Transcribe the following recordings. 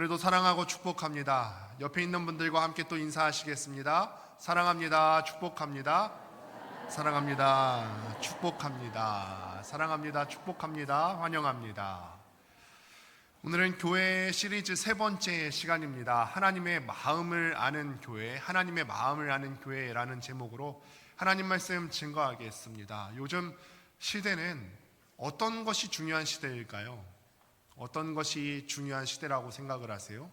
오늘도 사랑하고 축복합니다. 옆에 있는 분들과 함께 또 인사하시겠습니다. 사랑합니다. 축복합니다. 사랑합니다. 축복합니다. 사랑합니다. 축복합니다. 환영합니다. 오늘은 교회 시리즈 세 번째 시간입니다. 하나님의 마음을 아는 교회, 하나님의 마음을 아는 교회라는 제목으로 하나님 말씀 증거하겠습니다. 요즘 시대는 어떤 것이 중요한 시대일까요? 어떤 것이 중요한 시대라고 생각을 하세요?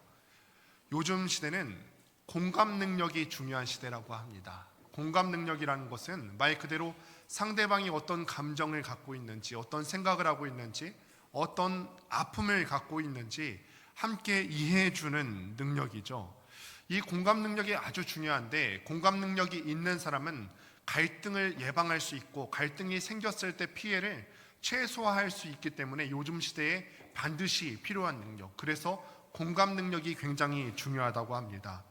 요즘 시대는 공감 능력이 중요한 시대라고 합니다. 공감 능력이라는 것은 말 그대로 상대방이 어떤 감정을 갖고 있는지, 어떤 생각을 하고 있는지, 어떤 아픔을 갖고 있는지 함께 이해해주는 능력이죠. 이 공감 능력이 아주 중요한데, 공감 능력이 있는 사람은 갈등을 예방할 수 있고 갈등이 생겼을 때 피해를 최소화할 수 있기 때문에 요즘 시대에 반드시 필요한 능력, 그래서 공감 능력이 굉장히 중요하다고 합니다.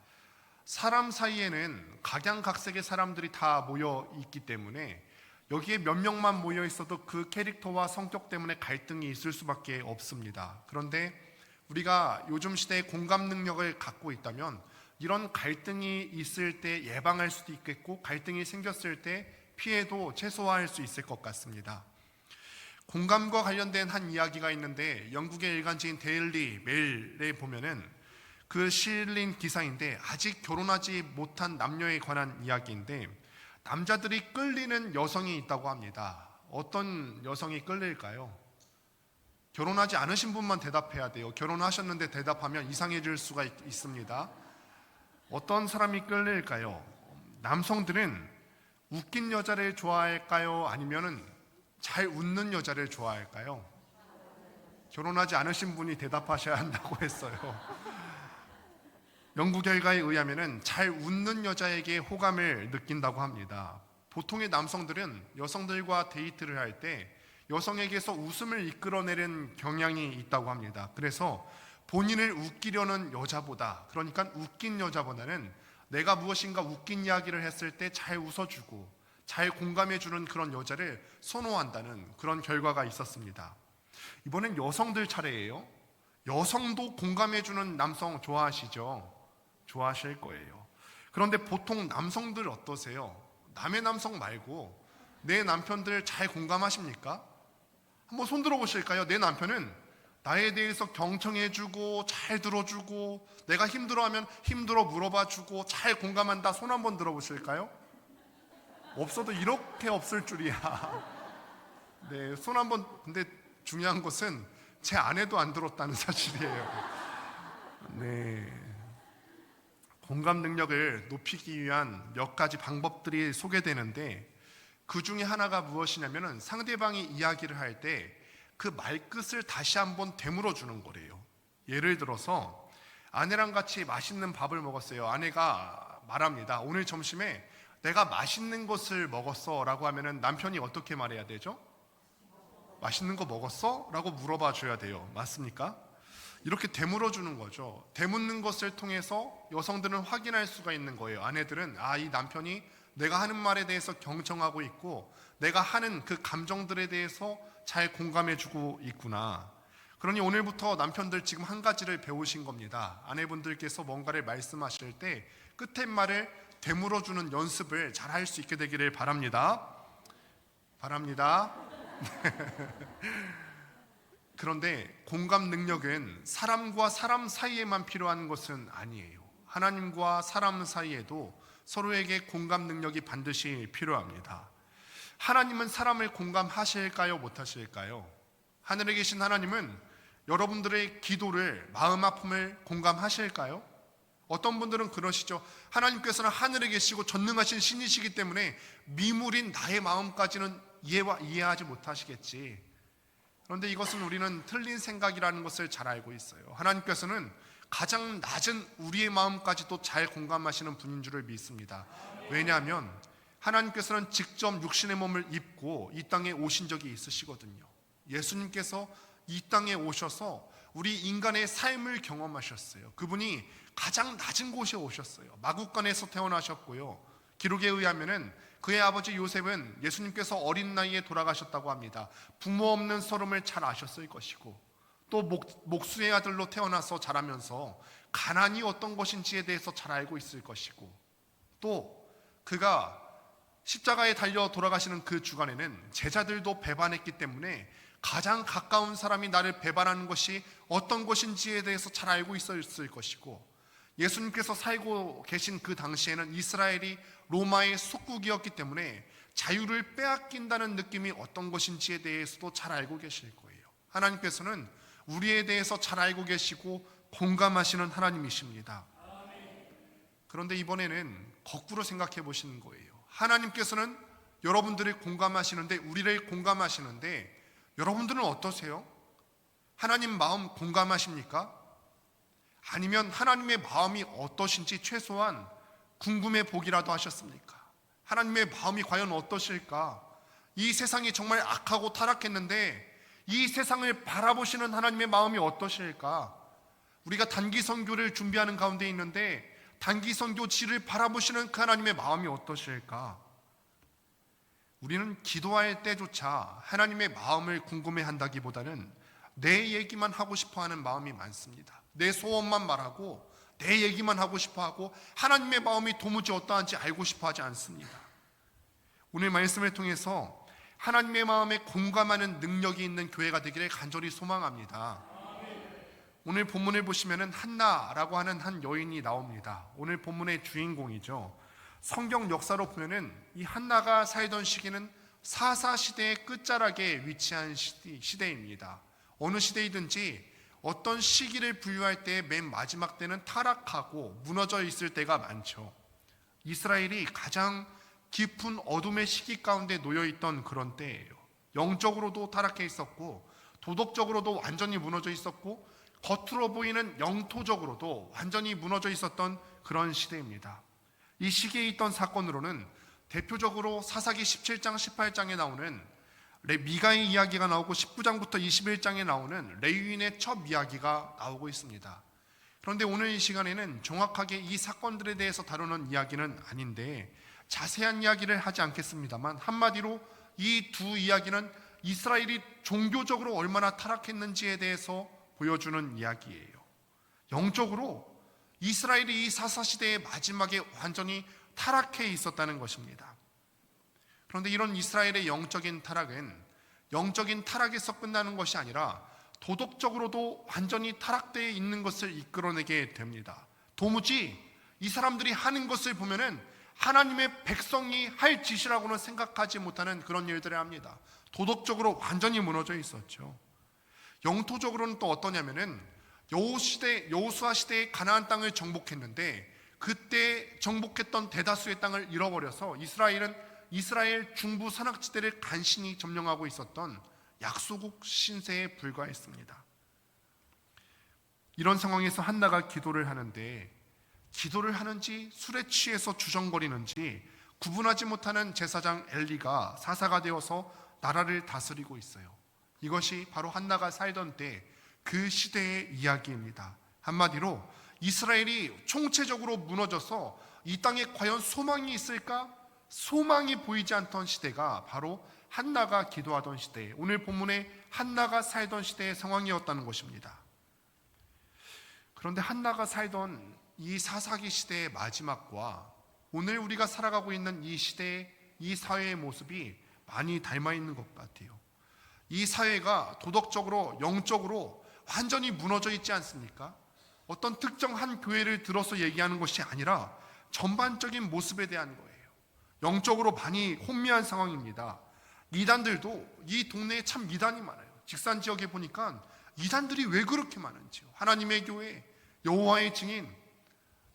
사람 사이에는 각양각색의 사람들이 다 모여 있기 때문에 여기에 몇 명만 모여 있어도 그 캐릭터와 성격 때문에 갈등이 있을 수밖에 없습니다. 그런데 우리가 요즘 시대에 공감 능력을 갖고 있다면 이런 갈등이 있을 때 예방할 수도 있겠고, 갈등이 생겼을 때 피해도 최소화할 수 있을 것 같습니다. 공감과 관련된 한 이야기가 있는데, 영국의 일간지인 데일리 메일에 보면은 그 실린 기사인데, 아직 결혼하지 못한 남녀에 관한 이야기인데, 남자들이 끌리는 여성이 있다고 합니다. 어떤 여성이 끌릴까요? 결혼하지 않으신 분만 대답해야 돼요. 결혼하셨는데 대답하면 이상해질 수가 있습니다. 어떤 사람이 끌릴까요? 남성들은 웃긴 여자를 좋아할까요? 아니면은 잘 웃는 여자를 좋아할까요? 결혼하지 않으신 분이 대답하셔야 한다고 했어요. 연구 결과에 의하면 잘 웃는 여자에게 호감을 느낀다고 합니다. 보통의 남성들은 여성들과 데이트를 할 때 여성에게서 웃음을 이끌어내는 경향이 있다고 합니다. 그래서 본인을 웃기려는 여자보다, 그러니까 웃긴 여자보다는 내가 무엇인가 웃긴 이야기를 했을 때 잘 웃어주고 잘 공감해주는 그런 여자를 선호한다는 그런 결과가 있었습니다. 이번엔 여성들 차례예요. 여성도 공감해주는 남성 좋아하시죠? 좋아하실 거예요. 그런데 보통 남성들 어떠세요? 남의 남성 말고 내 남편들 잘 공감하십니까? 한번 손 들어보실까요? 내 남편은 나에 대해서 경청해주고 잘 들어주고, 내가 힘들어하면 힘들어 물어봐주고 잘 공감한다. 손 한번 들어보실까요? 없어도 이렇게 없을 줄이야. 네, 손 한번. 근데 중요한 것은 제 아내도 안 들었다는 사실이에요. 네, 공감 능력을 높이기 위한 몇 가지 방법들이 소개되는데, 그 중에 하나가 무엇이냐면은 상대방이 이야기를 할 때 그 말끝을 다시 한번 되물어 주는 거래요. 예를 들어서 아내랑 같이 맛있는 밥을 먹었어요. 아내가 말합니다. 오늘 점심에 내가 맛있는 것을 먹었어 라고 하면은 남편이 어떻게 말해야 되죠? 맛있는 거 먹었어? 라고 물어봐 줘야 돼요. 맞습니까? 이렇게 되물어 주는 거죠. 되묻는 것을 통해서 여성들은 확인할 수가 있는 거예요. 아내들은 이 남편이 내가 하는 말에 대해서 경청하고 있고 내가 하는 그 감정들에 대해서 잘 공감해 주고 있구나. 그러니 오늘부터 남편들 지금 한 가지를 배우신 겁니다. 아내분들께서 뭔가를 말씀하실 때 끝에 말을 되물어주는 연습을 잘 할 수 있게 되기를 바랍니다. 그런데 공감 능력은 사람과 사람 사이에만 필요한 것은 아니에요. 하나님과 사람 사이에도 서로에게 공감 능력이 반드시 필요합니다. 하나님은 사람을 공감하실까요? 못하실까요? 하늘에 계신 하나님은 여러분들의 기도를, 마음 아픔을 공감하실까요? 어떤 분들은 그러시죠. 하나님께서는 하늘에 계시고 전능하신 신이시기 때문에 미물인 나의 마음까지는 이해하지 못하시겠지. 그런데 이것은 우리는 틀린 생각이라는 것을 잘 알고 있어요. 하나님께서는 가장 낮은 우리의 마음까지도 잘 공감하시는 분인 줄을 믿습니다. 왜냐하면 하나님께서는 직접 육신의 몸을 입고 이 땅에 오신 적이 있으시거든요. 예수님께서 이 땅에 오셔서 우리 인간의 삶을 경험하셨어요. 그분이 가장 낮은 곳에 오셨어요. 마구간에서 태어나셨고요. 기록에 의하면은 그의 아버지 요셉은 예수님께서 어린 나이에 돌아가셨다고 합니다. 부모 없는 서름을 잘 아셨을 것이고, 또 목수의 아들로 태어나서 자라면서 가난이 어떤 것인지에 대해서 잘 알고 있을 것이고, 또 그가 십자가에 달려 돌아가시는 그 주간에는 제자들도 배반했기 때문에 가장 가까운 사람이 나를 배반하는 것이 어떤 것인지에 대해서 잘 알고 있었을 것이고, 예수님께서 살고 계신 그 당시에는 이스라엘이 로마의 속국이었기 때문에 자유를 빼앗긴다는 느낌이 어떤 것인지에 대해서도 잘 알고 계실 거예요. 하나님께서는 우리에 대해서 잘 알고 계시고 공감하시는 하나님이십니다. 그런데 이번에는 거꾸로 생각해 보시는 거예요. 하나님께서는 여러분들을 공감하시는데, 우리를 공감하시는데, 여러분들은 어떠세요? 하나님 마음 공감하십니까? 아니면 하나님의 마음이 어떠신지 최소한 궁금해 보기라도 하셨습니까? 하나님의 마음이 과연 어떠실까? 이 세상이 정말 악하고 타락했는데 이 세상을 바라보시는 하나님의 마음이 어떠실까? 우리가 단기 선교를 준비하는 가운데 있는데 단기 선교지를 바라보시는 그 하나님의 마음이 어떠실까? 우리는 기도할 때조차 하나님의 마음을 궁금해한다기보다는 내 얘기만 하고 싶어하는 마음이 많습니다. 내 소원만 말하고 내 얘기만 하고 싶어하고 하나님의 마음이 도무지 어떠한지 알고 싶어하지 않습니다. 오늘 말씀을 통해서 하나님의 마음에 공감하는 능력이 있는 교회가 되기를 간절히 소망합니다. 오늘 본문을 보시면 한나라고 하는 한 여인이 나옵니다. 오늘 본문의 주인공이죠. 성경 역사로 보면은 이 한나가 살던 시기는 사사시대의 끝자락에 위치한 시대입니다. 어느 시대이든지 어떤 시기를 분류할 때 맨 마지막 때는 타락하고 무너져 있을 때가 많죠. 이스라엘이 가장 깊은 어둠의 시기 가운데 놓여있던 그런 때예요. 영적으로도 타락해 있었고 도덕적으로도 완전히 무너져 있었고 겉으로 보이는 영토적으로도 완전히 무너져 있었던 그런 시대입니다. 이 시기에 있던 사건으로는 대표적으로 사사기 17장 18장에 나오는 미가의 이야기가 나오고 19장부터 21장에 나오는 레위인의 첫 이야기가 나오고 있습니다. 그런데 오늘 이 시간에는 정확하게 이 사건들에 대해서 다루는 이야기는 아닌데 자세한 이야기를 하지 않겠습니다만 한마디로 이 두 이야기는 이스라엘이 종교적으로 얼마나 타락했는지에 대해서 보여주는 이야기예요. 영적으로 이스라엘이 이 사사시대의 마지막에 완전히 타락해 있었다는 것입니다. 그런데 이런 이스라엘의 영적인 타락은 영적인 타락에서 끝나는 것이 아니라 도덕적으로도 완전히 타락되어 있는 것을 이끌어내게 됩니다. 도무지 이 사람들이 하는 것을 보면은 하나님의 백성이 할 짓이라고는 생각하지 못하는 그런 일들을 합니다. 도덕적으로 완전히 무너져 있었죠. 영토적으로는 또 어떠냐면은 여호수아 시대에 가나안 땅을 정복했는데 그때 정복했던 대다수의 땅을 잃어버려서 이스라엘 중부 산악지대를 간신히 점령하고 있었던 약소국 신세에 불과했습니다. 이런 상황에서 한나가 기도를 하는데 기도를 하는지 술에 취해서 주정거리는지 구분하지 못하는 제사장 엘리가 사사가 되어서 나라를 다스리고 있어요. 이것이 바로 한나가 살던 때 그 시대의 이야기입니다. 한마디로 이스라엘이 총체적으로 무너져서 이 땅에 과연 소망이 있을까? 소망이 보이지 않던 시대가 바로 한나가 기도하던 시대, 오늘 본문에 한나가 살던 시대의 상황이었다는 것입니다. 그런데 한나가 살던 이 사사기 시대의 마지막과 오늘 우리가 살아가고 있는 이 시대의 이 사회의 모습이 많이 닮아 있는 것 같아요. 이 사회가 도덕적으로 영적으로 완전히 무너져 있지 않습니까? 어떤 특정한 교회를 들어서 얘기하는 것이 아니라 전반적인 모습에 대한 거예요. 영적으로 많이 혼미한 상황입니다. 이단들도 이 동네에 참 이단이 많아요. 직산 지역에 보니까 이단들이 왜 그렇게 많은지요. 하나님의 교회, 여호와의 증인,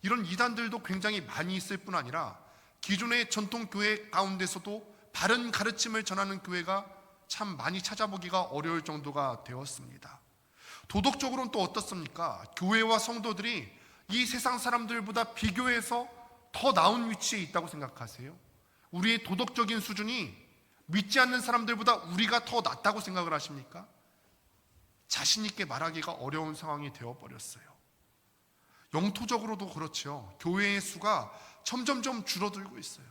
이런 이단들도 굉장히 많이 있을 뿐 아니라 기존의 전통 교회 가운데서도 바른 가르침을 전하는 교회가 참 많이 찾아보기가 어려울 정도가 되었습니다. 도덕적으로는 또 어떻습니까? 교회와 성도들이 이 세상 사람들보다 비교해서 더 나은 위치에 있다고 생각하세요? 우리의 도덕적인 수준이 믿지 않는 사람들보다 우리가 더 낫다고 생각을 하십니까? 자신 있게 말하기가 어려운 상황이 되어버렸어요. 영토적으로도 그렇죠. 교회의 수가 점점점 줄어들고 있어요.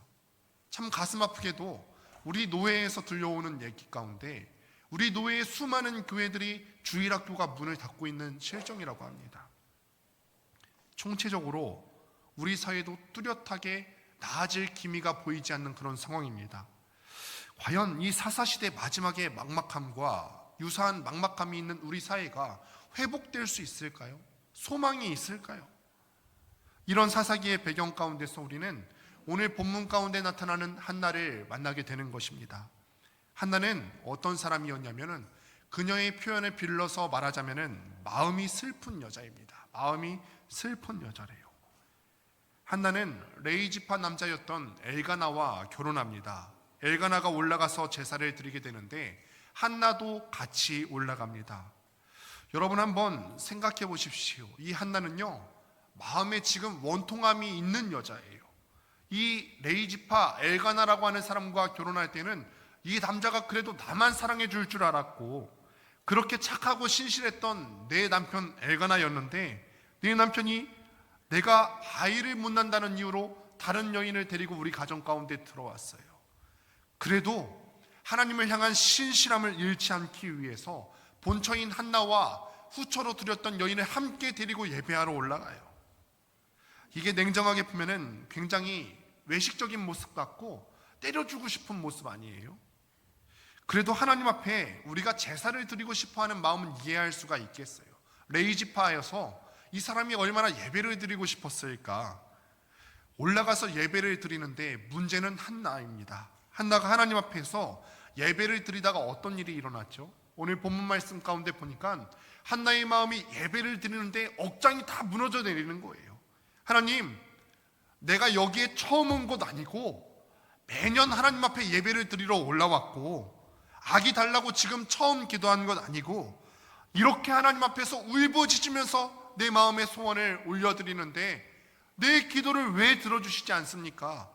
참 가슴 아프게도 우리 노회에서 들려오는 얘기 가운데 우리 노예의 수많은 교회들이 주일학교가 문을 닫고 있는 실정이라고 합니다. 총체적으로 우리 사회도 뚜렷하게 나아질 기미가 보이지 않는 그런 상황입니다. 과연 이 사사시대 마지막의 막막함과 유사한 막막함이 있는 우리 사회가 회복될 수 있을까요? 소망이 있을까요? 이런 사사기의 배경 가운데서 우리는 오늘 본문 가운데 나타나는 한나를 만나게 되는 것입니다. 한나는 어떤 사람이었냐면은 그녀의 표현을 빌려서 말하자면은 마음이 슬픈 여자입니다. 마음이 슬픈 여자래요. 한나는 레이지파 남자였던 엘가나와 결혼합니다. 엘가나가 올라가서 제사를 드리게 되는데 한나도 같이 올라갑니다. 여러분 한번 생각해 보십시오. 이 한나는요, 마음에 지금 원통함이 있는 여자예요. 이 레이지파 엘가나라고 하는 사람과 결혼할 때는 이 남자가 그래도 나만 사랑해 줄 줄 알았고 그렇게 착하고 신실했던 내 남편 엘가나였는데, 내 남편이 내가 아이를 못 낳는다는 이유로 다른 여인을 데리고 우리 가정 가운데 들어왔어요. 그래도 하나님을 향한 신실함을 잃지 않기 위해서 본처인 한나와 후처로 드렸던 여인을 함께 데리고 예배하러 올라가요. 이게 냉정하게 보면은 굉장히 외식적인 모습 같고 때려주고 싶은 모습 아니에요? 그래도 하나님 앞에 우리가 제사를 드리고 싶어하는 마음은 이해할 수가 있겠어요. 레이지파여서 이 사람이 얼마나 예배를 드리고 싶었을까. 올라가서 예배를 드리는데 문제는 한나입니다. 한나가 하나님 앞에서 예배를 드리다가 어떤 일이 일어났죠? 오늘 본문 말씀 가운데 보니까 한나의 마음이 예배를 드리는데 억장이 다 무너져 내리는 거예요. 하나님, 내가 여기에 처음 온 것 아니고 매년 하나님 앞에 예배를 드리러 올라왔고 아기 달라고 지금 처음 기도한 것 아니고 이렇게 하나님 앞에서 울부짖으면서 내 마음의 소원을 올려드리는데 내 기도를 왜 들어주시지 않습니까?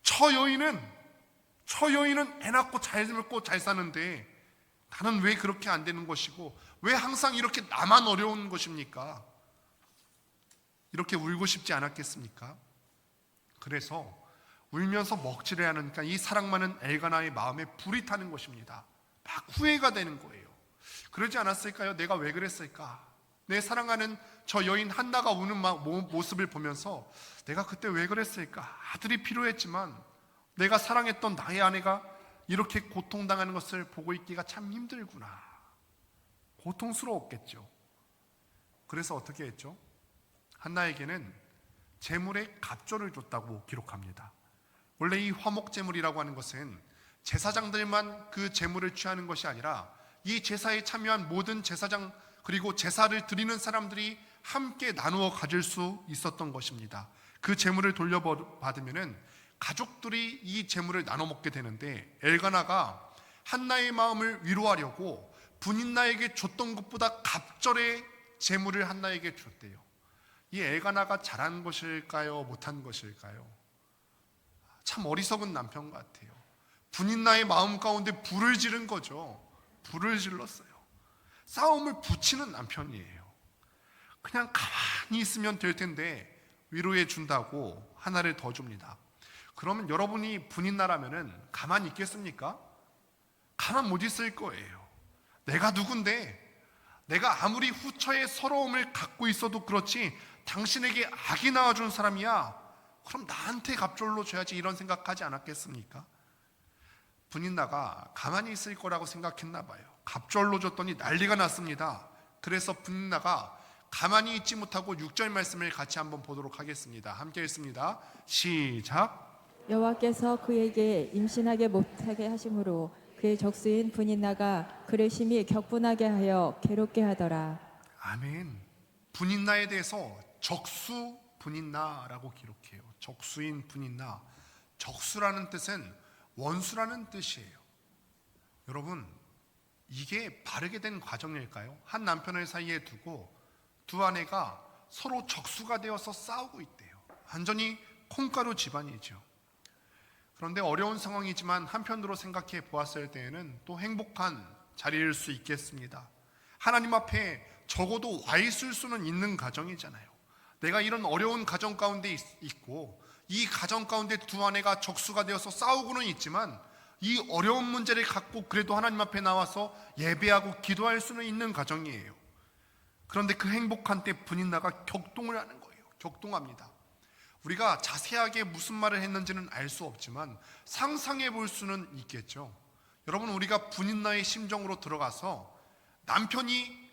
처 여인은 애 낳고 잘 먹고 잘 사는데 나는 왜 그렇게 안 되는 것이고 왜 항상 이렇게 나만 어려운 것입니까? 이렇게 울고 싶지 않았겠습니까? 그래서 울면서 먹지를 않으니까 이 사랑 많은 엘가나의 마음에 불이 타는 것입니다. 막 후회가 되는 거예요. 그러지 않았을까요? 내가 왜 그랬을까? 내 사랑하는 저 여인 한나가 우는 모습을 보면서 내가 그때 왜 그랬을까? 아들이 필요했지만 내가 사랑했던 나의 아내가 이렇게 고통당하는 것을 보고 있기가 참 힘들구나. 고통스러웠겠죠. 그래서 어떻게 했죠? 한나에게는 제물의 갑절을 줬다고 기록합니다. 원래 이 화목제물이라고 하는 것은 제사장들만 그 제물을 취하는 것이 아니라 이 제사에 참여한 모든 제사장 그리고 제사를 드리는 사람들이 함께 나누어 가질 수 있었던 것입니다. 그 제물을 돌려받으면은 가족들이 이 제물을 나눠 먹게 되는데 엘가나가 한나의 마음을 위로하려고 분인나에게 줬던 것보다 갑절의 제물을 한나에게 줬대요. 이 엘가나가 잘한 것일까요? 못한 것일까요? 참 어리석은 남편 같아요. 분인나의 마음 가운데 불을 지른 거죠. 불을 질렀어요. 싸움을 붙이는 남편이에요. 그냥 가만히 있으면 될 텐데 위로해 준다고 하나를 더 줍니다. 그러면 여러분이 분인나라면은 가만히 있겠습니까? 가만 못 있을 거예요. 내가 누군데, 내가 아무리 후처의 서러움을 갖고 있어도 그렇지 당신에게 악이 낳아준 사람이야. 그럼 나한테 갑절로 줘야지, 이런 생각하지 않았겠습니까? 분인나가 가만히 있을 거라고 생각했나 봐요. 갑절로 줬더니 난리가 났습니다. 그래서 분인나가 가만히 있지 못하고 6절 말씀을 같이 한번 보도록 하겠습니다. 함께 읽습니다. 시작. 여호와께서 그에게 임신하게 못하게 하심으로 그의 적수인 분인나가 그를 심히 격분하게 하여 괴롭게 하더라. 아멘. 분인나에 대해서 적수 분인나라고 기록해요. 적수인 분인나. 적수라는 뜻은 원수라는 뜻이에요. 여러분, 이게 바르게 된 과정일까요? 한 남편을 사이에 두고 두 아내가 서로 적수가 되어서 싸우고 있대요. 완전히 콩가루 집안이죠. 그런데 어려운 상황이지만 한편으로 생각해 보았을 때에는 또 행복한 자리일 수 있겠습니다. 하나님 앞에 적어도 와 있을 수는 있는 가정이잖아요. 내가 이런 어려운 가정 가운데 있고 이 가정 가운데 두 아내가 적수가 되어서 싸우고는 있지만 이 어려운 문제를 갖고 그래도 하나님 앞에 나와서 예배하고 기도할 수는 있는 가정이에요. 그런데 그 행복한 때 분인나가 격동을 하는 거예요. 격동합니다. 우리가 자세하게 무슨 말을 했는지는 알 수 없지만 상상해 볼 수는 있겠죠. 여러분, 우리가 분인나의 심정으로 들어가서 남편이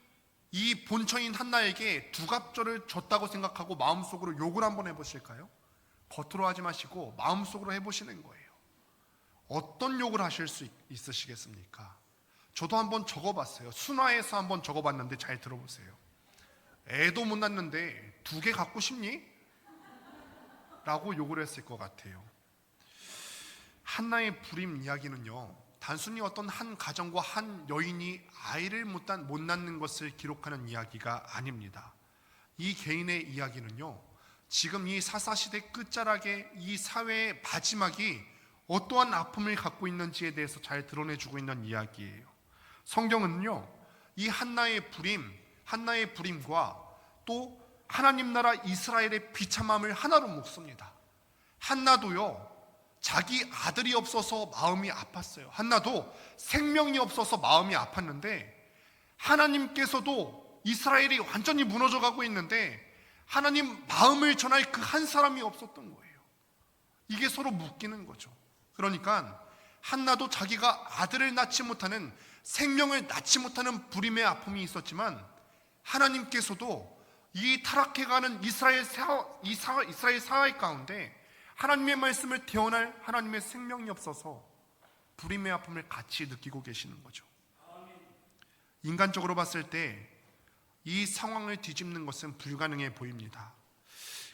이 본처인 한나에게 두갑절을 줬다고 생각하고 마음속으로 욕을 한번 해보실까요? 겉으로 하지 마시고 마음속으로 해보시는 거예요. 어떤 욕을 하실 수 있으시겠습니까? 저도 한번 적어봤어요. 순화해서 한번 적어봤는데 잘 들어보세요. 애도 못 낳는데 2개 갖고 싶니? 라고 욕을 했을 것 같아요. 한나의 불임 이야기는요, 단순히 어떤 한 가정과 한 여인이 아이를 못 낳는 것을 기록하는 이야기가 아닙니다. 이 개인의 이야기는요, 지금 이 사사시대 끝자락의 이 사회의 마지막이 어떠한 아픔을 갖고 있는지에 대해서 잘 드러내주고 있는 이야기예요. 성경은요, 이 한나의 불임과 또 하나님 나라 이스라엘의 비참함을 하나로 묶습니다. 한나도요, 자기 아들이 없어서 마음이 아팠어요. 한나도 생명이 없어서 마음이 아팠는데, 하나님께서도 이스라엘이 완전히 무너져 가고 있는데 하나님 마음을 전할 그 한 사람이 없었던 거예요. 이게 서로 묶이는 거죠. 그러니까 한나도 자기가 아들을 낳지 못하는, 생명을 낳지 못하는 불임의 아픔이 있었지만, 하나님께서도 이 타락해가는 이스라엘 사회 가운데 하나님의 말씀을 대언할 하나님의 생명이 없어서 불임의 아픔을 같이 느끼고 계시는 거죠. 인간적으로 봤을 때 이 상황을 뒤집는 것은 불가능해 보입니다.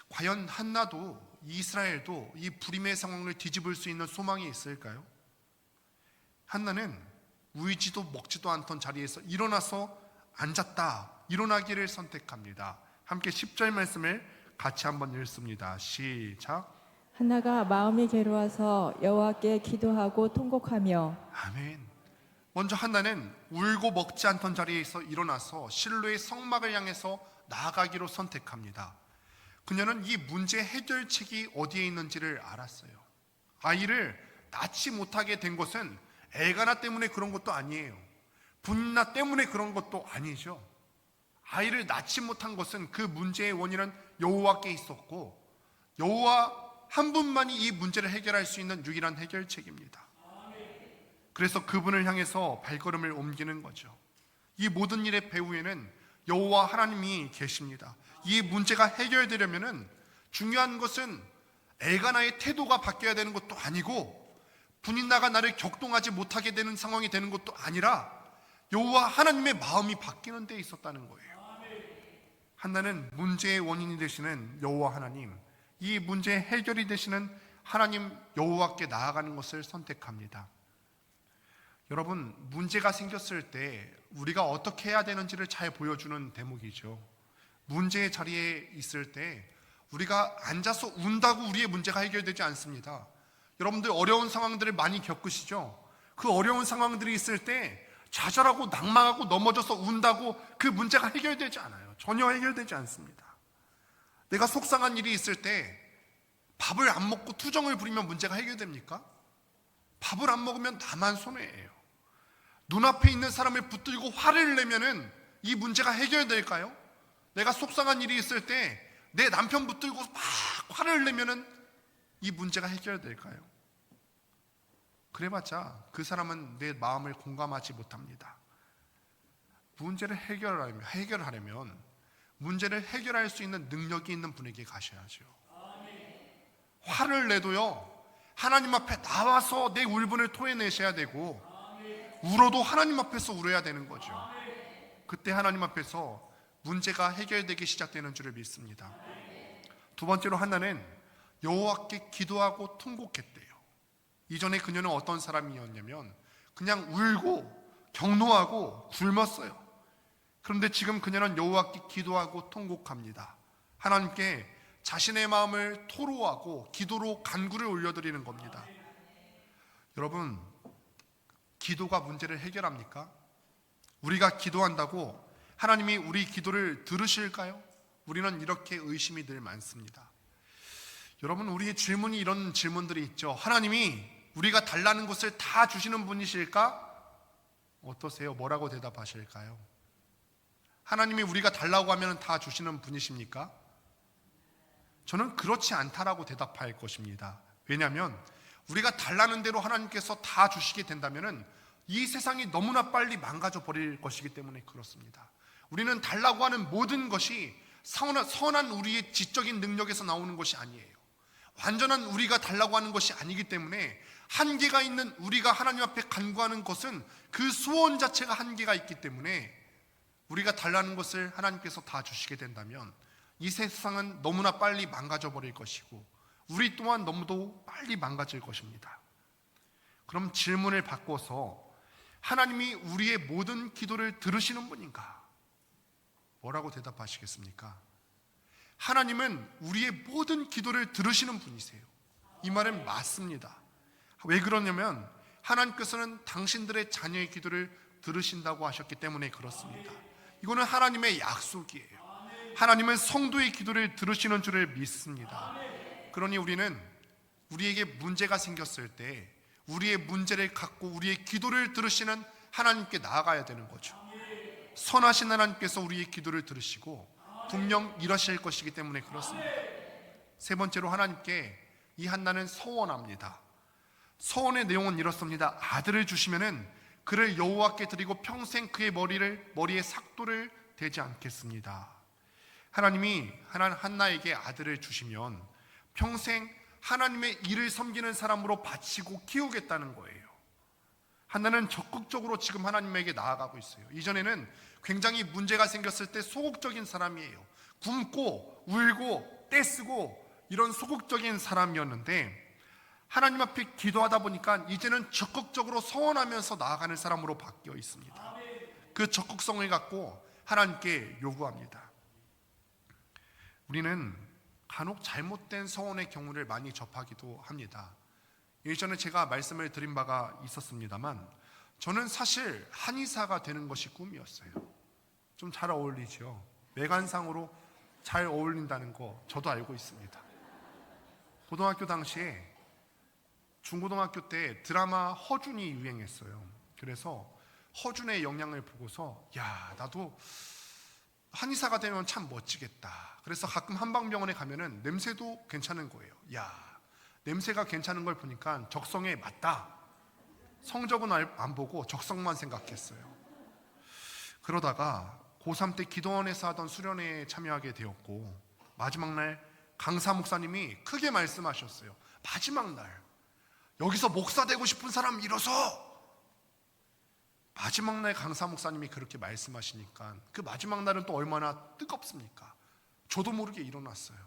과연 한나도, 이스라엘도 이 불임의 상황을 뒤집을 수 있는 소망이 있을까요? 한나는 울지도 먹지도 않던 자리에서 일어나서 앉았다. 일어나기를 선택합니다. 함께 10절 말씀을 같이 한번 읽습니다. 시작. 한나가 마음이 괴로워서 여호와께 기도하고 통곡하며. 아멘. 먼저 한나는 울고 먹지 않던 자리에서 일어나서 실로의 성막을 향해서 나아가기로 선택합니다. 그녀는 이 문제 해결책이 어디에 있는지를 알았어요. 아이를 낳지 못하게 된 것은 엘가나 때문에 그런 것도 아니에요. 분나 때문에 그런 것도 아니죠. 아이를 낳지 못한 것은 그 문제의 원인은 여호와께 있었고, 여호와 한 분만이 이 문제를 해결할 수 있는 유일한 해결책입니다. 그래서 그분을 향해서 발걸음을 옮기는 거죠. 이 모든 일의 배후에는 여호와 하나님이 계십니다. 이 문제가 해결되려면은 중요한 것은 엘가나의 태도가 바뀌어야 되는 것도 아니고, 분인나가 나를 격동하지 못하게 되는 상황이 되는 것도 아니라 여호와 하나님의 마음이 바뀌는 데 있었다는 거예요. 한나는 문제의 원인이 되시는 여호와 하나님, 이 문제의 해결이 되시는 하나님 여호와께 나아가는 것을 선택합니다. 여러분, 문제가 생겼을 때 우리가 어떻게 해야 되는지를 잘 보여주는 대목이죠. 문제의 자리에 있을 때 우리가 앉아서 운다고 우리의 문제가 해결되지 않습니다. 여러분들 어려운 상황들을 많이 겪으시죠? 그 어려운 상황들이 있을 때 좌절하고 낙망하고 넘어져서 운다고 그 문제가 해결되지 않아요. 전혀 해결되지 않습니다. 내가 속상한 일이 있을 때 밥을 안 먹고 투정을 부리면 문제가 해결됩니까? 밥을 안 먹으면 나만 손해예요. 눈앞에 있는 사람을 붙들고 화를 내면은 이 문제가 해결될까요? 내가 속상한 일이 있을 때 내 남편 붙들고 막 화를 내면은 이 문제가 해결될까요? 그래봤자 그 사람은 내 마음을 공감하지 못합니다. 문제를 해결하려면 문제를 해결할 수 있는 능력이 있는 분에게 가셔야죠. 화를 내도요, 하나님 앞에 나와서 내 울분을 토해내셔야 되고, 울어도 하나님 앞에서 울어야 되는 거죠. 그때 하나님 앞에서 문제가 해결되기 시작되는 줄을 믿습니다. 두 번째로 한나는 여호와께 기도하고 통곡했대요. 이전에 그녀는 어떤 사람이었냐면 그냥 울고 격노하고 굶었어요. 그런데 지금 그녀는 여호와께 기도하고 통곡합니다. 하나님께 자신의 마음을 토로하고 기도로 간구를 올려드리는 겁니다. 여러분, 기도가 문제를 해결합니까? 우리가 기도한다고 하나님이 우리 기도를 들으실까요? 우리는 이렇게 의심이 늘 많습니다. 여러분, 우리의 질문이 이런 질문들이 있죠. 하나님이 우리가 달라는 것을 다 주시는 분이실까? 어떠세요? 뭐라고 대답하실까요? 하나님이 우리가 달라고 하면 다 주시는 분이십니까? 저는 그렇지 않다라고 대답할 것입니다. 왜냐하면 우리가 달라는 대로 하나님께서 다 주시게 된다면 이 세상이 너무나 빨리 망가져 버릴 것이기 때문에 그렇습니다. 우리는 달라고 하는 모든 것이 선한 우리의 지적인 능력에서 나오는 것이 아니에요. 완전한 우리가 달라고 하는 것이 아니기 때문에 한계가 있는 우리가 하나님 앞에 간구하는 것은 그 소원 자체가 한계가 있기 때문에 우리가 달라는 것을 하나님께서 다 주시게 된다면 이 세상은 너무나 빨리 망가져 버릴 것이고 우리 또한 너무도 빨리 망가질 것입니다. 그럼 질문을 바꿔서 하나님이 우리의 모든 기도를 들으시는 분인가? 뭐라고 대답하시겠습니까? 하나님은 우리의 모든 기도를 들으시는 분이세요. 이 말은 맞습니다. 왜 그러냐면 하나님께서는 당신들의 자녀의 기도를 들으신다고 하셨기 때문에 그렇습니다. 이거는 하나님의 약속이에요. 하나님은 성도의 기도를 들으시는 줄을 믿습니다. 그러니 우리는 우리에게 문제가 생겼을 때 우리의 문제를 갖고 우리의 기도를 들으시는 하나님께 나아가야 되는 거죠. 선하신 하나님께서 우리의 기도를 들으시고 분명 이러실 것이기 때문에 그렇습니다. 세 번째로 하나님께 이 한나는 서원합니다. 서원의 내용은 이렇습니다. 아들을 주시면은 그를 여호와께 드리고 평생 그의 머리에 삭도를 대지 않겠습니다. 하나님이 한나에게 아들을 주시면 평생 하나님의 일을 섬기는 사람으로 바치고 키우겠다는 거예요. 한나는 적극적으로 지금 하나님에게 나아가고 있어요. 이전에는 굉장히 문제가 생겼을 때 소극적인 사람이에요. 굶고 울고 떼쓰고 이런 소극적인 사람이었는데 하나님 앞에 기도하다 보니까 이제는 적극적으로 서원하면서 나아가는 사람으로 바뀌어 있습니다. 그 적극성을 갖고 하나님께 요구합니다. 우리는 간혹 잘못된 서원의 경우를 많이 접하기도 합니다. 예전에 제가 말씀을 드린 바가 있었습니다만 저는 사실 한의사가 되는 것이 꿈이었어요. 좀 잘 어울리죠. 외관상으로 잘 어울린다는 거 저도 알고 있습니다. 고등학교 당시에 중고등학교 때 드라마 허준이 유행했어요. 그래서 허준의 영향을 보고서 야, 나도 한의사가 되면 참 멋지겠다. 그래서 가끔 한방병원에 가면은 냄새도 괜찮은 거예요. 야, 냄새가 괜찮은 걸 보니까 적성에 맞다. 성적은 안 보고 적성만 생각했어요. 그러다가 고3 때 기도원에서 하던 수련회에 참여하게 되었고 마지막 날 강사 목사님이 크게 말씀하셨어요. 마지막 날 여기서 목사 되고 싶은 사람 일어서. 마지막 날 강사 목사님이 그렇게 말씀하시니까 그 마지막 날은 또 얼마나 뜨겁습니까? 저도 모르게 일어났어요.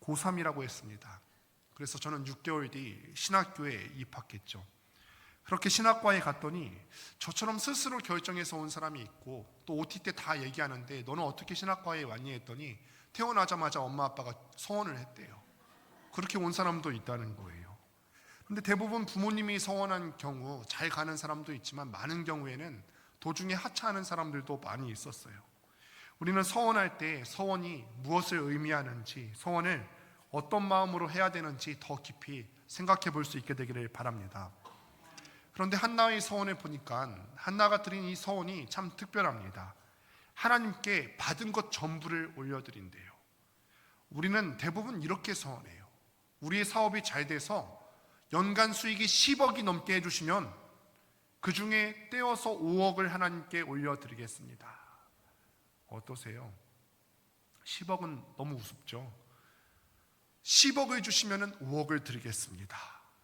고3이라고 했습니다. 그래서 저는 6개월 뒤 신학교에 입학했죠. 그렇게 신학과에 갔더니 저처럼 스스로 결정해서 온 사람이 있고 또 OT 때 다 얘기하는데 너는 어떻게 신학과에 왔니 했더니 태어나자마자 엄마 아빠가 서원을 했대요. 그렇게 온 사람도 있다는 거예요. 그런데 대부분 부모님이 서원한 경우 잘 가는 사람도 있지만 많은 경우에는 도중에 하차하는 사람들도 많이 있었어요. 우리는 서원할 때 서원이 무엇을 의미하는지, 서원을 어떤 마음으로 해야 되는지 더 깊이 생각해 볼 수 있게 되기를 바랍니다. 그런데 한나의 서원을 보니까 한나가 드린 이 서원이 참 특별합니다. 하나님께 받은 것 전부를 올려드린대요. 우리는 대부분 이렇게 서원해요. 우리의 사업이 잘 돼서 연간 수익이 10억이 넘게 해주시면 그 중에 떼어서 5억을 하나님께 올려드리겠습니다. 어떠세요? 10억은 너무 우습죠. 10억을 주시면 5억을 드리겠습니다.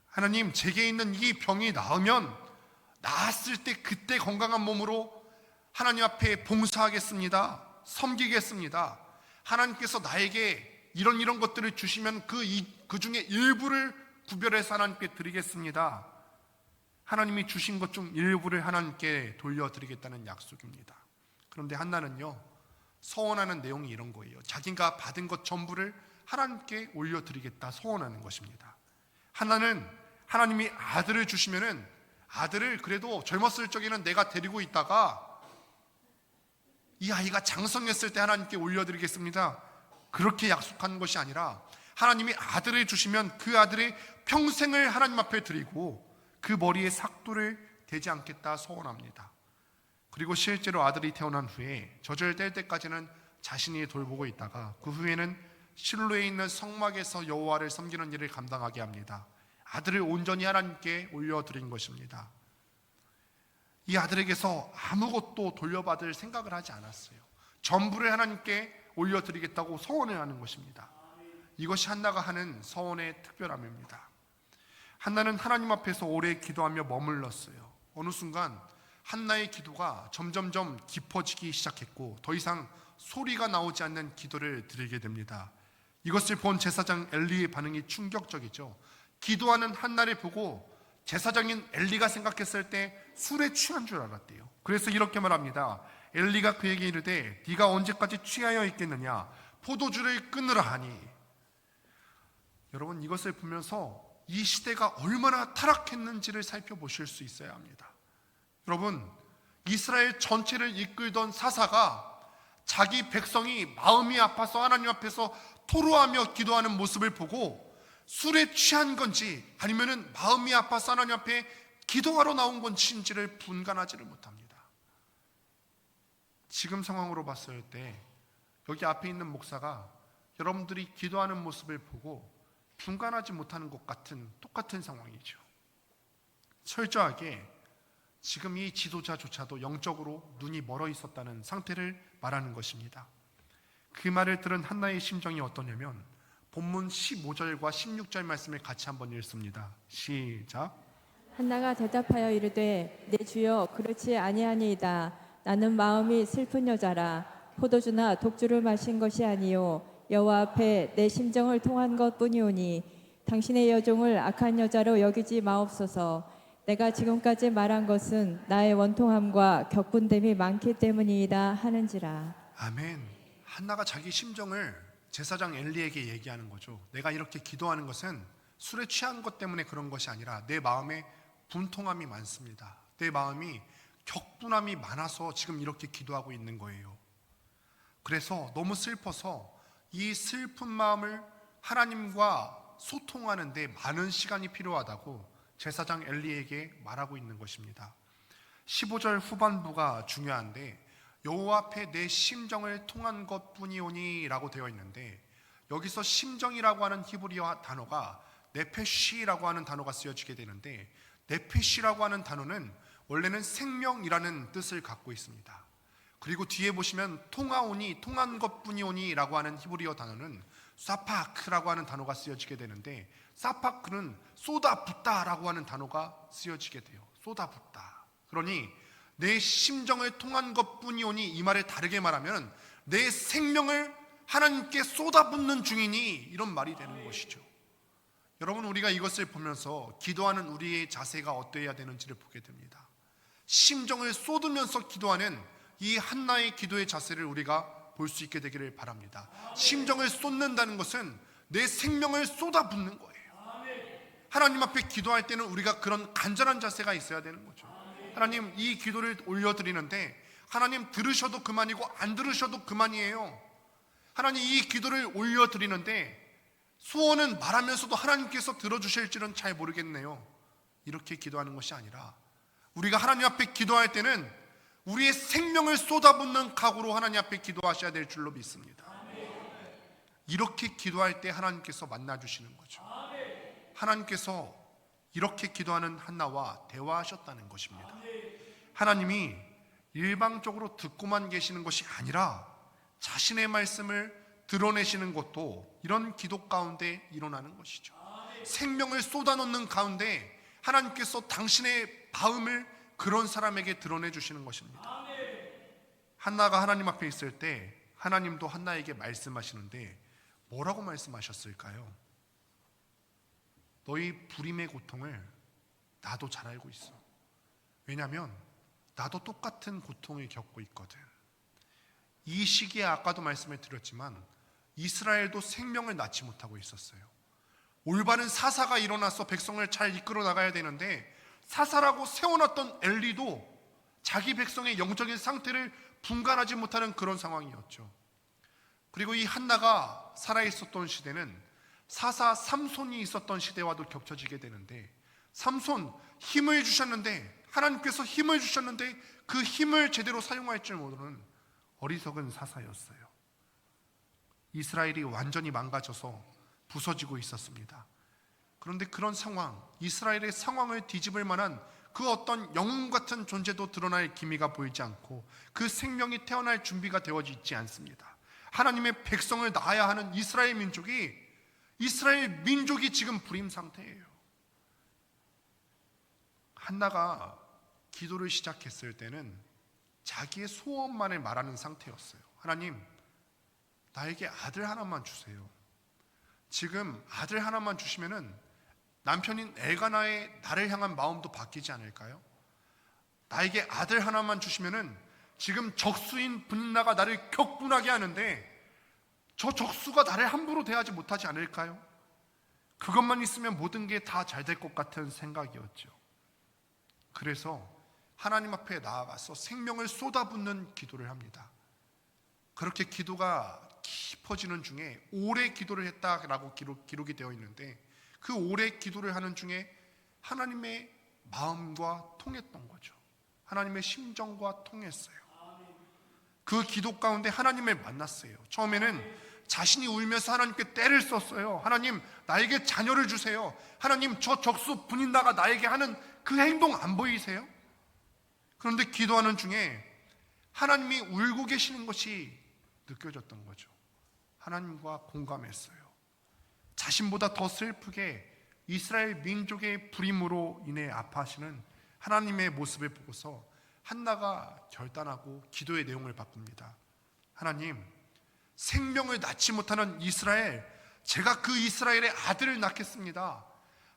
하나님, 제게 있는 이 병이 나으면 나았을 때 그때 건강한 몸으로 하나님 앞에 봉사하겠습니다. 섬기겠습니다. 하나님께서 나에게 이런 것들을 주시면 그 중에 일부를 구별해서 하나님께 드리겠습니다. 하나님이 주신 것 중 일부를 하나님께 돌려드리겠다는 약속입니다. 그런데 한나는요, 서원하는 내용이 이런 거예요. 자기가 받은 것 전부를 하나님께 올려드리겠다 서원하는 것입니다. 한나는 하나님이 아들을 주시면은 아들을 그래도 젊었을 적에는 내가 데리고 있다가 이 아이가 장성했을 때 하나님께 올려드리겠습니다. 그렇게 약속한 것이 아니라 하나님이 아들을 주시면 그 아들의 평생을 하나님 앞에 드리고 그 머리에 삭도를 대지 않겠다 소원합니다. 그리고 실제로 아들이 태어난 후에 젖을 뗄 때까지는 자신이 돌보고 있다가 그 후에는 실로에 있는 성막에서 여호와를 섬기는 일을 감당하게 합니다. 아들을 온전히 하나님께 올려드린 것입니다. 이 아들에게서 아무것도 돌려받을 생각을 하지 않았어요. 전부를 하나님께 올려드리겠다고 서원을 하는 것입니다. 이것이 한나가 하는 서원의 특별함입니다. 한나는 하나님 앞에서 오래 기도하며 머물렀어요. 어느 순간 한나의 기도가 점점점 깊어지기 시작했고 더 이상 소리가 나오지 않는 기도를 드리게 됩니다. 이것을 본 제사장 엘리의 반응이 충격적이죠. 기도하는 한나를 보고 제사장인 엘리가 생각했을 때 술에 취한 줄 알았대요. 그래서 이렇게 말합니다. 엘리가 그에게 이르되 네가 언제까지 취하여 있겠느냐, 포도주를 끊으라 하니. 여러분, 이것을 보면서 이 시대가 얼마나 타락했는지를 살펴보실 수 있어야 합니다. 여러분, 이스라엘 전체를 이끌던 사사가 자기 백성이 마음이 아파서 하나님 앞에서 토로하며 기도하는 모습을 보고 술에 취한 건지 아니면은 마음이 아파서 하나님 앞에 기도하러 나온 건지를 분간하지를 못합니다. 지금 상황으로 봤을 때 여기 앞에 있는 목사가 여러분들이 기도하는 모습을 보고 분간하지 못하는 것 같은 똑같은 상황이죠. 철저하게 지금 이 지도자조차도 영적으로 눈이 멀어 있었다는 상태를 말하는 것입니다. 그 말을 들은 한나의 심정이 어떠냐면 본문 15절과 16절 말씀을 같이 한번 읽습니다. 시작. 한나가 대답하여 이르되 내 주여 그렇지 아니하니이다. 나는 마음이 슬픈 여자라. 포도주나 독주를 마신 것이 아니요 여호와 앞에 내 심정을 통한 것뿐이오니 당신의 여종을 악한 여자로 여기지 마옵소서. 내가 지금까지 말한 것은 나의 원통함과 격분됨이 많기 때문이다 하는지라. 아멘. 한나가 자기 심정을 제사장 엘리에게 얘기하는 거죠. 내가 이렇게 기도하는 것은 술에 취한 것 때문에 그런 것이 아니라 내 마음에 분통함이 많습니다. 내 마음이 격분함이 많아서 지금 이렇게 기도하고 있는 거예요. 그래서 너무 슬퍼서 이 슬픈 마음을 하나님과 소통하는 데 많은 시간이 필요하다고 제사장 엘리에게 말하고 있는 것입니다. 15절 후반부가 중요한데 여호와 앞에 내 심정을 통한 것뿐이오니 라고 되어 있는데 여기서 심정이라고 하는 히브리어 단어가 네페시라고 하는 단어가 쓰여지게 되는데 네페시라고 하는 단어는 원래는 생명이라는 뜻을 갖고 있습니다. 그리고 뒤에 보시면 통하오니 통한 것뿐이오니 라고 하는 히브리어 단어는 사파크라고 하는 단어가 쓰여지게 되는데 사파크는 쏟아붓다 라고 하는 단어가 쓰여지게 돼요. 쏟아붓다. 그러니 내 심정을 통한 것뿐이오니 이 말을 다르게 말하면 내 생명을 하나님께 쏟아붓는 중이니 이런 말이 되는 것이죠. 여러분, 우리가 이것을 보면서 기도하는 우리의 자세가 어떠해야 되는지를 보게 됩니다. 심정을 쏟으면서 기도하는 이 한나의 기도의 자세를 우리가 볼 수 있게 되기를 바랍니다. 심정을 쏟는다는 것은 내 생명을 쏟아붓는 거예요. 하나님 앞에 기도할 때는 우리가 그런 간절한 자세가 있어야 되는 거죠. 하나님, 이 기도를 올려드리는데 하나님 들으셔도 그만이고 안 들으셔도 그만이에요. 하나님, 이 기도를 올려드리는데 소원은 말하면서도 하나님께서 들어주실지는 잘 모르겠네요. 이렇게 기도하는 것이 아니라 우리가 하나님 앞에 기도할 때는 우리의 생명을 쏟아붓는 각오로 하나님 앞에 기도하셔야 될 줄로 믿습니다. 이렇게 기도할 때 하나님께서 만나주시는 거죠. 하나님께서 이렇게 기도하는 한나와 대화하셨다는 것입니다. 하나님이 일방적으로 듣고만 계시는 것이 아니라 자신의 말씀을 드러내시는 것도 이런 기도 가운데 일어나는 것이죠. 생명을 쏟아놓는 가운데 하나님께서 당신의 마음을 그런 사람에게 드러내 주시는 것입니다. 한나가 하나님 앞에 있을 때 하나님도 한나에게 말씀하시는데 뭐라고 말씀하셨을까요? 너희 불임의 고통을 나도 잘 알고 있어. 왜냐하면 나도 똑같은 고통을 겪고 있거든. 이 시기에 아까도 말씀을 드렸지만 이스라엘도 생명을 낳지 못하고 있었어요. 올바른 사사가 일어나서 백성을 잘 이끌어 나가야 되는데 사사라고 세워놨던 엘리도 자기 백성의 영적인 상태를 분간하지 못하는 그런 상황이었죠. 그리고 이 한나가 살아있었던 시대는 사사 삼손이 있었던 시대와도 겹쳐지게 되는데, 삼손 힘을 주셨는데, 하나님께서 힘을 주셨는데 그 힘을 제대로 사용할 줄 모르는 어리석은 사사였어요. 이스라엘이 완전히 망가져서 부서지고 있었습니다. 그런데 그런 상황, 이스라엘의 상황을 뒤집을 만한 그 어떤 영웅 같은 존재도 드러날 기미가 보이지 않고, 그 생명이 태어날 준비가 되어져 있지 않습니다. 하나님의 백성을 낳아야 하는 이스라엘 민족이 지금 불임 상태예요. 한나가 기도를 시작했을 때는 자기의 소원만을 말하는 상태였어요. 하나님, 나에게 아들 하나만 주세요. 지금 아들 하나만 주시면은 남편인 엘가나의 나를 향한 마음도 바뀌지 않을까요? 나에게 아들 하나만 주시면은 지금 적수인 분나가 나를 격분하게 하는데 저 적수가 나를 함부로 대하지 못하지 않을까요? 그것만 있으면 모든 게 다 잘 될 것 같은 생각이었죠. 그래서 하나님 앞에 나아가서 생명을 쏟아붓는 기도를 합니다. 그렇게 기도가 깊어지는 중에 오래 기도를 했다라고 기록이 되어 있는데, 그 오래 기도를 하는 중에 하나님의 마음과 통했던 거죠. 하나님의 심정과 통했어요. 그 기도 가운데 하나님을 만났어요. 처음에는 자신이 울면서 하나님께 떼를 썼어요. 하나님, 나에게 자녀를 주세요. 하나님, 저 적수 분인나가 나에게 하는 그 행동 안 보이세요? 그런데 기도하는 중에 하나님이 울고 계시는 것이 느껴졌던 거죠. 하나님과 공감했어요. 자신보다 더 슬프게 이스라엘 민족의 불임으로 인해 아파하시는 하나님의 모습을 보고서 한나가 결단하고 기도의 내용을 바꿉니다. 하나님, 생명을 낳지 못하는 이스라엘, 제가 그 이스라엘의 아들을 낳겠습니다.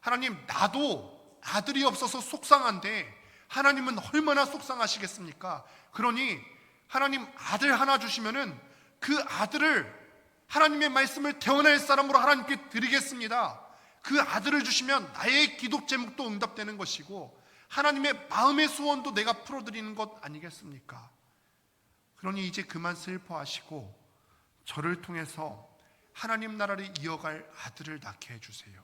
하나님, 나도 아들이 없어서 속상한데 하나님은 얼마나 속상하시겠습니까? 그러니 하나님 아들 하나 주시면은 그 아들을 하나님의 말씀을 대언할 사람으로 하나님께 드리겠습니다. 그 아들을 주시면 나의 기도 제목도 응답되는 것이고 하나님의 마음의 소원도 내가 풀어드리는 것 아니겠습니까? 그러니 이제 그만 슬퍼하시고 저를 통해서 하나님 나라를 이어갈 아들을 낳게 해주세요.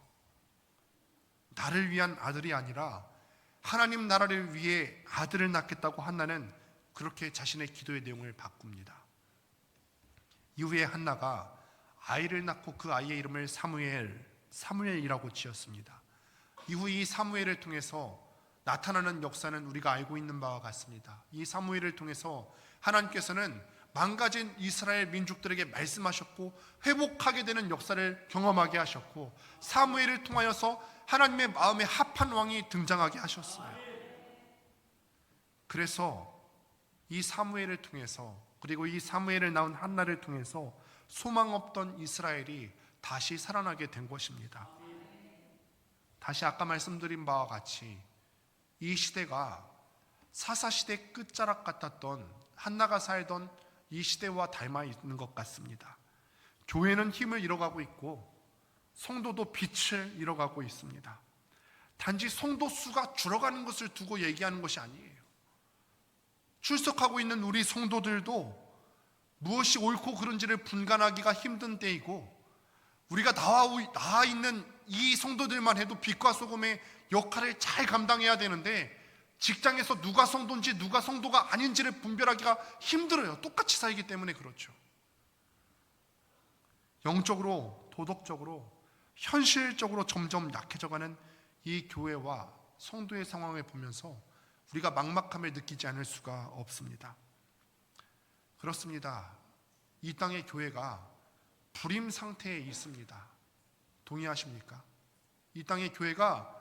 나를 위한 아들이 아니라 하나님 나라를 위해 아들을 낳겠다고 한나는 그렇게 자신의 기도의 내용을 바꿉니다. 이후에 한나가 아이를 낳고 그 아이의 이름을 사무엘이라고 지었습니다. 이후 이 사무엘을 통해서 나타나는 역사는 우리가 알고 있는 바와 같습니다. 이 사무엘을 통해서 하나님께서는 망가진 이스라엘 민족들에게 말씀하셨고 회복하게 되는 역사를 경험하게 하셨고, 사무엘을 통하여서 하나님의 마음에 합한 왕이 등장하게 하셨어요. 그래서 이 사무엘을 통해서, 그리고 이 사무엘을 낳은 한나를 통해서 소망 없던 이스라엘이 다시 살아나게 된 것입니다. 다시 아까 말씀드린 바와 같이 이 시대가 사사시대 끝자락 같았던 한나가 살던 이 시대와 닮아 있는 것 같습니다. 교회는 힘을 잃어가고 있고 성도도 빛을 잃어가고 있습니다. 단지 성도 수가 줄어가는 것을 두고 얘기하는 것이 아니에요. 출석하고 있는 우리 성도들도 무엇이 옳고 그른지를 분간하기가 힘든 때이고, 우리가 나와 있는 이 성도들만 해도 빛과 소금의 역할을 잘 감당해야 되는데 직장에서 누가 성도인지 누가 성도가 아닌지를 분별하기가 힘들어요. 똑같이 살기 때문에 그렇죠. 영적으로, 도덕적으로, 현실적으로 점점 약해져가는 이 교회와 성도의 상황을 보면서 우리가 막막함을 느끼지 않을 수가 없습니다. 그렇습니다. 이 땅의 교회가 불임 상태에 있습니다. 동의하십니까? 이 땅의 교회가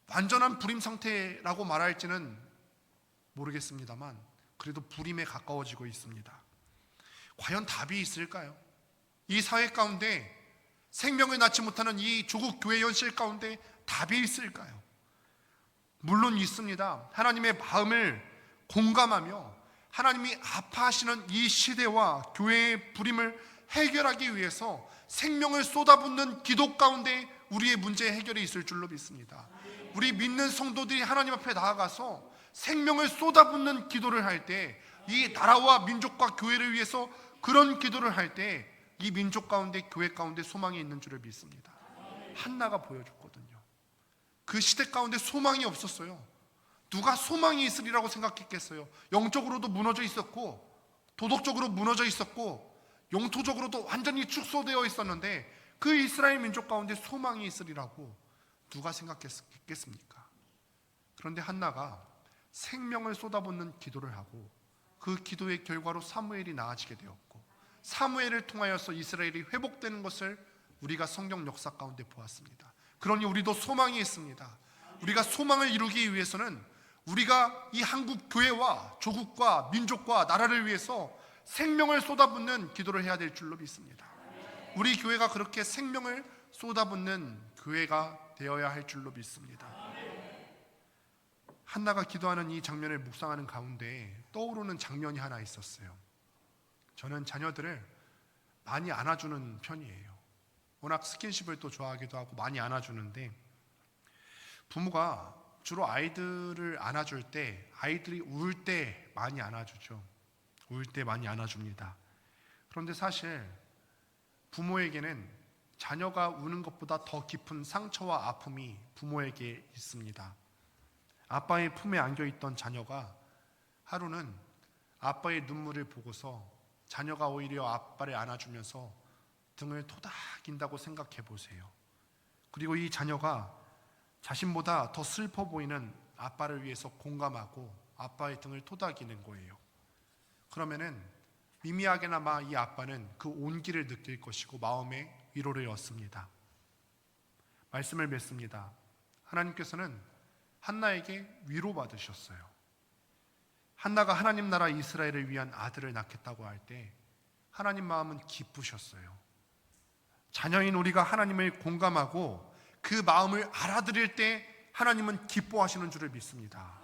완전한 불임 상태라고 말할지는 모르겠습니다만 그래도 불임에 가까워지고 있습니다. 과연 답이 있을까요? 이 사회 가운데 생명을 낳지 못하는 이 조국 교회 현실 가운데 답이 있을까요? 물론 있습니다. 하나님의 마음을 공감하며 하나님이 아파하시는 이 시대와 교회의 불임을 해결하기 위해서 생명을 쏟아붓는 기도 가운데 우리의 문제 해결이 있을 줄로 믿습니다. 우리 믿는 성도들이 하나님 앞에 나아가서 생명을 쏟아붓는 기도를 할 때, 이 나라와 민족과 교회를 위해서 그런 기도를 할 때 이 민족 가운데, 교회 가운데 소망이 있는 줄을 믿습니다. 한나가 보여줬거든요. 그 시대 가운데 소망이 없었어요. 누가 소망이 있으리라고 생각했겠어요? 영적으로도 무너져 있었고, 도덕적으로 무너져 있었고, 영토적으로도 완전히 축소되어 있었는데 그 이스라엘 민족 가운데 소망이 있으리라고 누가 생각했겠습니까? 그런데 한나가 생명을 쏟아붓는 기도를 하고 그 기도의 결과로 사무엘이 나아지게 되었고, 사무엘을 통하여서 이스라엘이 회복되는 것을 우리가 성경 역사 가운데 보았습니다. 그러니 우리도 소망이 있습니다. 우리가 소망을 이루기 위해서는 우리가 이 한국 교회와 조국과 민족과 나라를 위해서 생명을 쏟아붓는 기도를 해야 될 줄로 믿습니다. 우리 교회가 그렇게 생명을 쏟아붓는 교회가 되어야 할 줄로 믿습니다. 한나가 기도하는 이 장면을 묵상하는 가운데 떠오르는 장면이 하나 있었어요. 저는 자녀들을 많이 안아주는 편이에요. 워낙 스킨십을 또 좋아하기도 하고 많이 안아주는데, 부모가 주로 아이들을 안아줄 때 아이들이 울 때 많이 안아주죠. 울 때 많이 안아줍니다. 그런데 사실 부모에게는 자녀가 우는 것보다 더 깊은 상처와 아픔이 부모에게 있습니다. 아빠의 품에 안겨있던 자녀가 하루는 아빠의 눈물을 보고서 자녀가 오히려 아빠를 안아주면서 등을 토닥인다고 생각해 보세요. 그리고 이 자녀가 자신보다 더 슬퍼 보이는 아빠를 위해서 공감하고 아빠의 등을 토닥이는 거예요. 그러면은 미미하게나마 이 아빠는 그 온기를 느낄 것이고 마음의 위로를 얻습니다. 말씀을 맺습니다. 하나님께서는 한나에게 위로받으셨어요. 한나가 하나님 나라 이스라엘을 위한 아들을 낳겠다고 할 때 하나님 마음은 기쁘셨어요. 자녀인 우리가 하나님을 공감하고 그 마음을 알아들일 때 하나님은 기뻐하시는 줄을 믿습니다.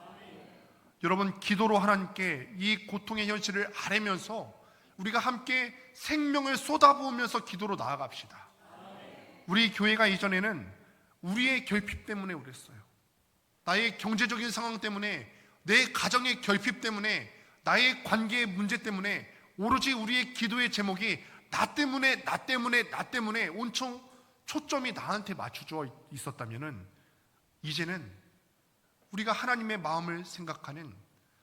여러분, 기도로 하나님께 이 고통의 현실을 아뢰면서 우리가 함께 생명을 쏟아부으면서 기도로 나아갑시다. 우리 교회가 이전에는 우리의 결핍 때문에 그랬어요. 나의 경제적인 상황 때문에, 내 가정의 결핍 때문에, 나의 관계의 문제 때문에 오로지 우리의 기도의 제목이 나 때문에 온통 초점이 나한테 맞춰져 있었다면은, 이제는 우리가 하나님의 마음을 생각하는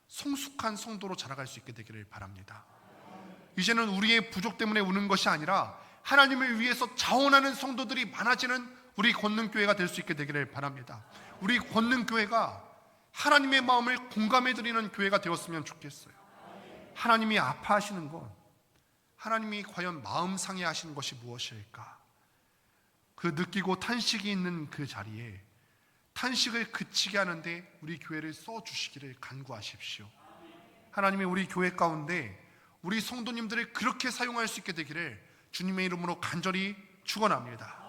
성숙한 성도로 자라갈 수 있게 되기를 바랍니다. 이제는 우리의 부족 때문에 우는 것이 아니라 하나님을 위해서 자원하는 성도들이 많아지는 우리 권능교회가 될 수 있게 되기를 바랍니다. 우리 권능교회가 하나님의 마음을 공감해드리는 교회가 되었으면 좋겠어요. 하나님이 아파하시는 것, 하나님이 과연 마음 상해하시는 것이 무엇일까? 그 느끼고 탄식이 있는 그 자리에 탄식을 그치게 하는데 우리 교회를 써주시기를 간구하십시오. 하나님이 우리 교회 가운데 우리 성도님들을 그렇게 사용할 수 있게 되기를 주님의 이름으로 간절히 축원합니다.